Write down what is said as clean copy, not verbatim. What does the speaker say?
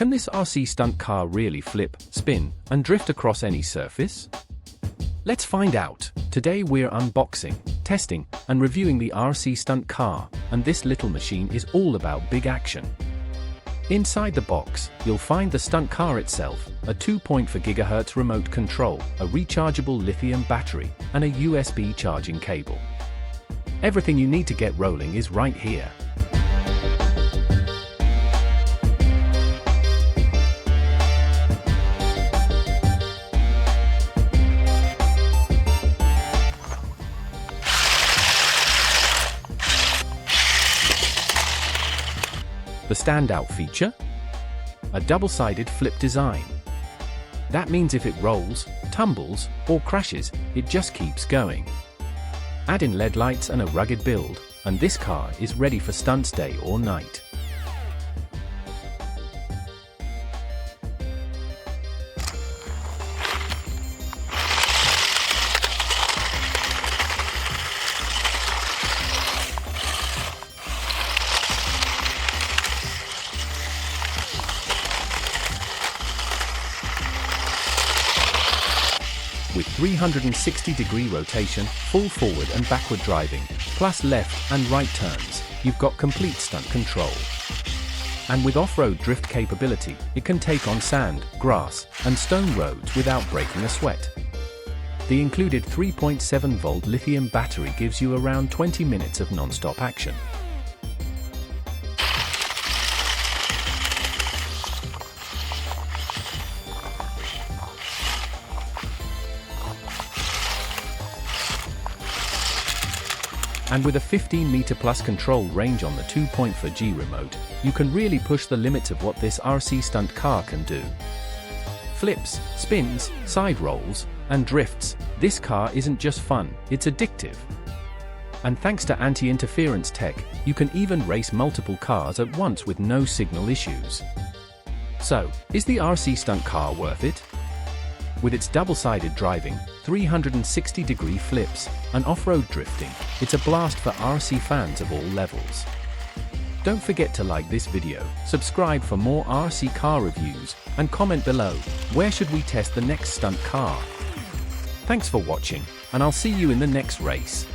Can this RC stunt car really flip, spin, and drift across any surface? Let's find out. Today we're unboxing, testing, and reviewing the RC Stunt Car, and this little machine is all about big action. Inside the box, you'll find the stunt car itself, a 2.4 GHz remote control, a rechargeable lithium battery, and a USB charging cable. Everything you need to get rolling is right here. The standout feature? A double-sided flip design. That means if it rolls, tumbles, or crashes, it just keeps going. Add in LED lights and a rugged build, and this car is ready for stunts day or night. With 360-degree rotation, full forward and backward driving, plus left and right turns, you've got complete stunt control. And with off-road drift capability, it can take on sand, grass, and stone roads without breaking a sweat. The included 3.7-volt lithium battery gives you around 20 minutes of non-stop action. And with a 15-meter plus control range on the 2.4G remote, you can really push the limits of what this RC stunt car can do. Flips, spins, side rolls, and drifts, this car isn't just fun, it's addictive. And thanks to anti-interference tech, you can even race multiple cars at once with no signal issues. So, is the RC stunt car worth it? With its double-sided driving, 360-degree flips, and off-road drifting, it's a blast for RC fans of all levels. Don't forget to like this video, subscribe for more RC car reviews, and comment below, where should we test the next stunt car? Thanks for watching, and I'll see you in the next race.